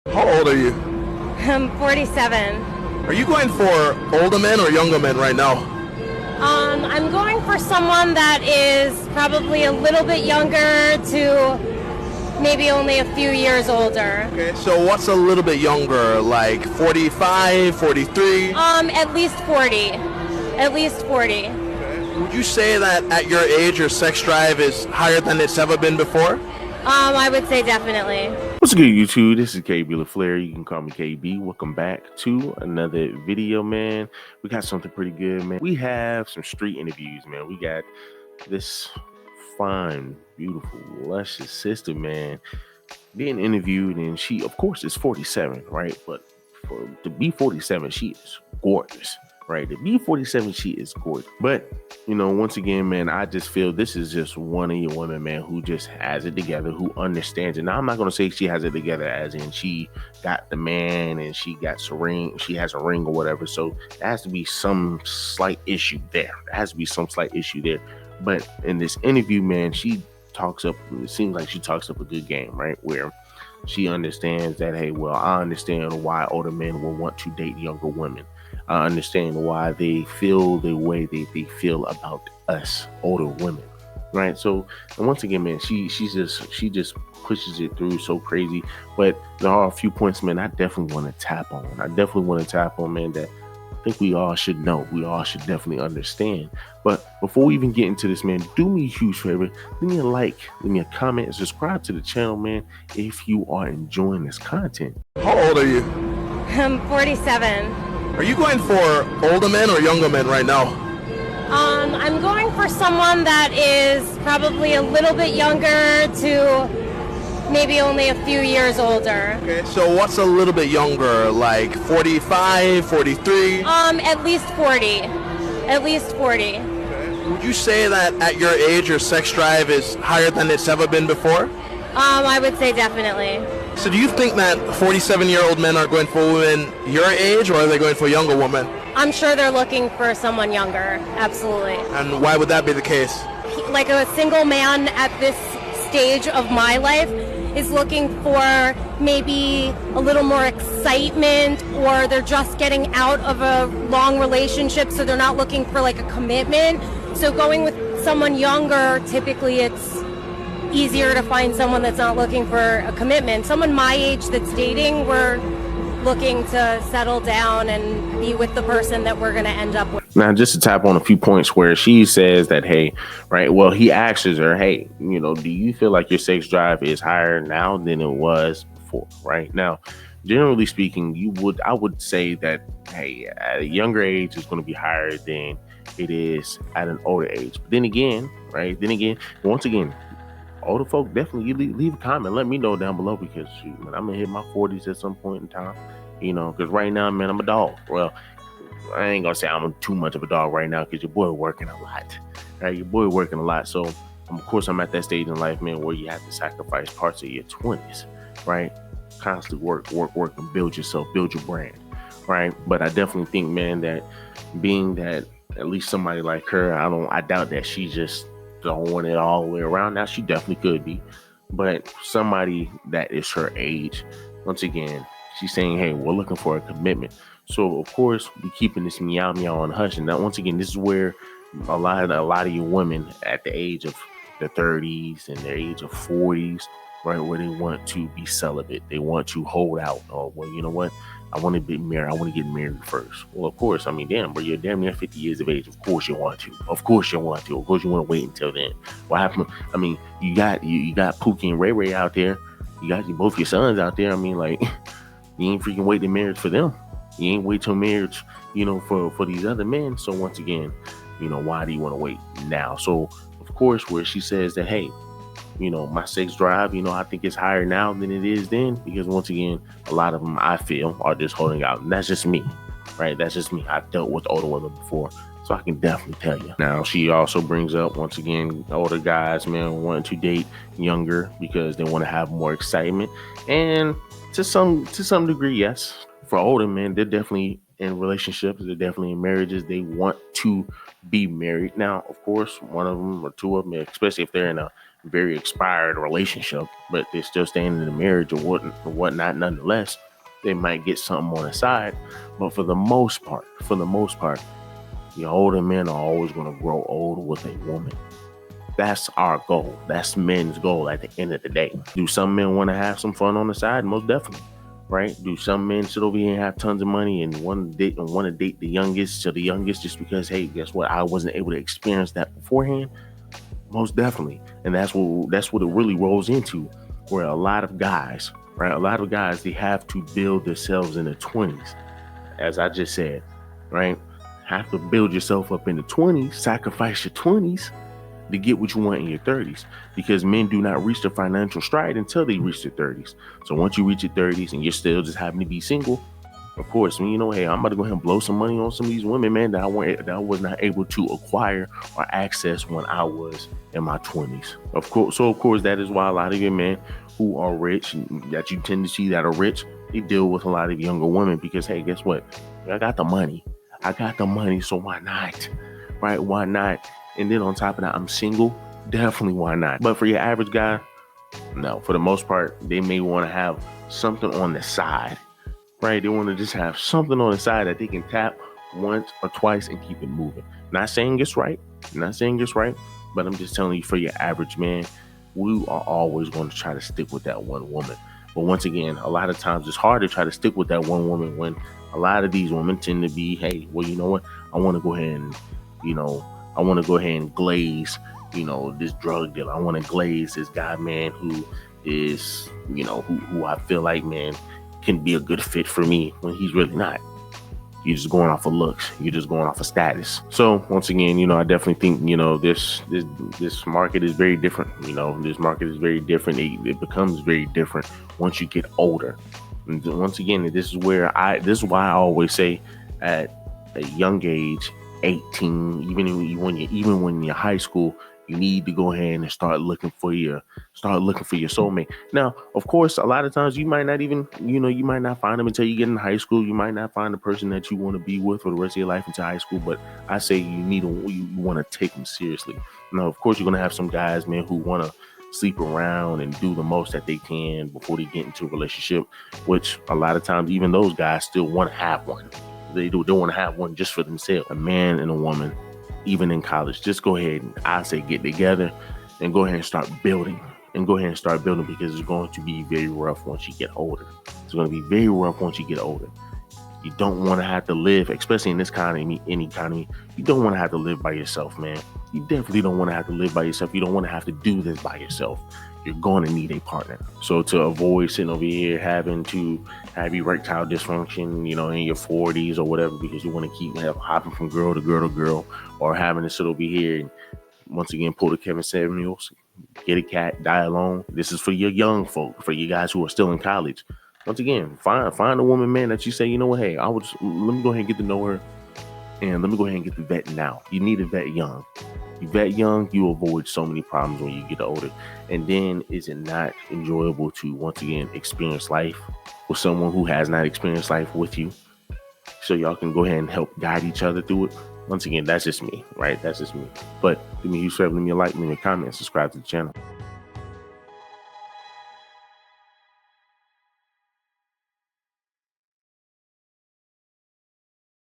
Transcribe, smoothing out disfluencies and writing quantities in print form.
How old are you? I'm 47. Are you going for older men or younger men right now? I'm going for someone that is probably a little bit younger to maybe only a few years older. Okay, so what's a little bit younger, like 45, 43? At least 40. At least 40. Would you say that at your age your sex drive is higher than it's ever been before? I would say definitely. What's good, YouTube? This is KB LaFleur. You can call me KB. Welcome back to another video, man. We got something pretty good, man. We have some street interviews, man. We got this fine, beautiful, luscious sister, man, being interviewed, and she, of course, is 47, right? But to be 47, she is gorgeous, right? To be 47, she is gorgeous. But, you know, once again, man, I just feel this is just one of your women, man, who just has it together, who understands it. Now, I'm not going to say she has it together as in she got the man and she has a ring or whatever. So there has to be some slight issue there. But in this interview, man, it seems like she talks up a good game, right? Where she understands that, hey, well, I understand why older men will want to date younger women. I understand why they feel the way they feel about us, older women, right? So, and once again, man, she just pushes it through so crazy. But there are a few points, man, I definitely want to tap on. Man, that I think we all should know. We all should definitely understand. But before we even get into this, man, do me a huge favor. Leave me a like, leave me a comment, and subscribe to the channel, man, if you are enjoying this content. How old are you? I'm 47. Are you going for older men or younger men right now? I'm going for someone that is probably a little bit younger to maybe only a few years older. Okay, so what's a little bit younger, like 45, 43? At least 40. At least 40. Would you say that at your age your sex drive is higher than it's ever been before? I would say definitely. So do you think that 47-year-old men are going for women your age, or are they going for younger women? I'm sure they're looking for someone younger. Absolutely. And why would that be the case? Like a single man at this stage of my life is looking for maybe a little more excitement, or they're just getting out of a long relationship, so they're not looking for like a commitment. So going with someone younger, typically it's easier to find someone that's not looking for a commitment. Someone my age that's dating, we're looking to settle down and be with the person that we're going to end up with. Now, just to tap on a few points where she says that, hey, right, well, he asks her, hey, you know, do you feel like your sex drive is higher now than it was before, right? Now, generally speaking, I would say that, hey, at a younger age, it's going to be higher than it is at an older age. But then again, once again, older folk, definitely you leave a comment. Let me know down below, because shoot, man, I'm gonna hit my 40s at some point in time. You know, because right now, man, I'm a dog. Well, I ain't gonna say I'm too much of a dog right now, because your boy working a lot. Right, your boy working a lot. So, of course, I'm at that stage in life, man, where you have to sacrifice parts of your 20s, right? Constantly work, and build yourself, build your brand, right? But I definitely think, man, that being that at least somebody like her, I doubt that she just don't want it all the way around. Now, she definitely could be, but somebody that is her age, once again, she's saying, hey, we're looking for a commitment. So of course we keeping this meow on hush. And now, once again, this is where a lot of you women at the age of the 30s and their age of 40s, right, where they want to be celibate, they want to hold out. Oh, well, you know what, I want to be married. I want to get married first. Well, of course, I mean, damn, bro, you're damn near 50 years of age. Of course you want to. Of course you want to wait until then. What happened? I mean, you got Pookie and Ray Ray out there. You got both your sons out there. I mean, like, you ain't freaking waiting marriage for them. You ain't wait till marriage, you know, for these other men. So once again, you know, why do you want to wait now? So of course, where she says that, hey, you know, my sex drive, you know, I think it's higher now than it is then, because once again, a lot of them I feel are just holding out. And that's just me, right? That's just me. I've dealt with older women before, so I can definitely tell you. Now, she also brings up, once again, older guys, man, wanting to date younger because they want to have more excitement. And to some degree, yes, for older men, they're definitely in relationships, they're definitely in marriages. They want to be married. Now, of course, one of them or two of them, especially if they're in a very expired relationship, but they're still staying in the marriage or whatnot. Nonetheless, they might get something on the side, but for the most part, the older men are always going to grow old with a woman. That's our goal. That's men's goal at the end of the day. Do some men want to have some fun on the side? Most definitely. Right? Do some men sit over here and have tons of money and want to date the youngest to the youngest just because, hey, guess what? I wasn't able to experience that beforehand. Most definitely. And that's what it really rolls into, where a lot of guys, they have to build themselves in the 20s. As I just said, right? Have to build yourself up in the 20s, sacrifice your 20s to get what you want in your 30s, because men do not reach their financial stride until they reach their 30s. So once you reach your 30s and you're still just happen to be single, of course, when you know, hey, I'm about to go ahead and blow some money on some of these women, man, that I was not able to acquire or access when I was in my 20s. Of course, that is why a lot of your men who are rich, that you tend to see that are rich, they deal with a lot of younger women because, hey, guess what? I got the money, so why not? Right? Why not? And then on top of that, I'm single. Definitely, why not? But for your average guy, no. For the most part, they may want to have something on the side, right? They want to just have something on the side that they can tap once or twice and keep it moving. Not saying it's right, but I'm just telling you, for your average man, we are always going to try to stick with that one woman. But once again, a lot of times it's hard to try to stick with that one woman when a lot of these women tend to be, hey, well, you know what? I want to go ahead and glaze, this drug dealer. I want to glaze this guy, man, who is, who I feel like, man, can be a good fit for me when he's really not. You're just going off of looks. You're just going off of status. So once again, I definitely think, this market is very different. This market is very different. It becomes very different once you get older. And once again, this is why I always say at a young age, 18, even when you're high school, you need to go ahead and start looking for your soulmate. Now, of course, a lot of times you might not even, you might not find them until you get in high school. You might not find the person that you want to be with for the rest of your life until high school. But I say you want to take them seriously. Now, of course, you're going to have some guys, man, who want to sleep around and do the most that they can before they get into a relationship, which a lot of times even those guys still want to have one. They want to have one just for themselves. A man and a woman, even in college, just go ahead and I say get together and go ahead and start building. Because it's going to be very rough once you get older. It's going to be very rough once you get older. You don't want to have to live, especially in this economy, you don't want to have to live by yourself, man. You definitely don't want to have to live by yourself. You don't want to have to do this by yourself. You're going to need a partner. So to avoid sitting over here having to have erectile dysfunction, in your 40s or whatever, because you want to keep hopping from girl to girl to girl, or having to sit over here and once again pull the Kevin Samuels, get a cat, die alone. This is for your young folk, for you guys who are still in college. Once again, find a woman, man, that you say, hey, let me go ahead and get to know her, and let me go ahead and get the vet now. You need to vet young. You vet young, you avoid so many problems when you get older. And then is it not enjoyable to, once again, experience life with someone who has not experienced life with you? So y'all can go ahead and help guide each other through it. Once again, that's just me, right? That's just me. But give me a huge favor, leave me a like, leave me a comment, subscribe to the channel.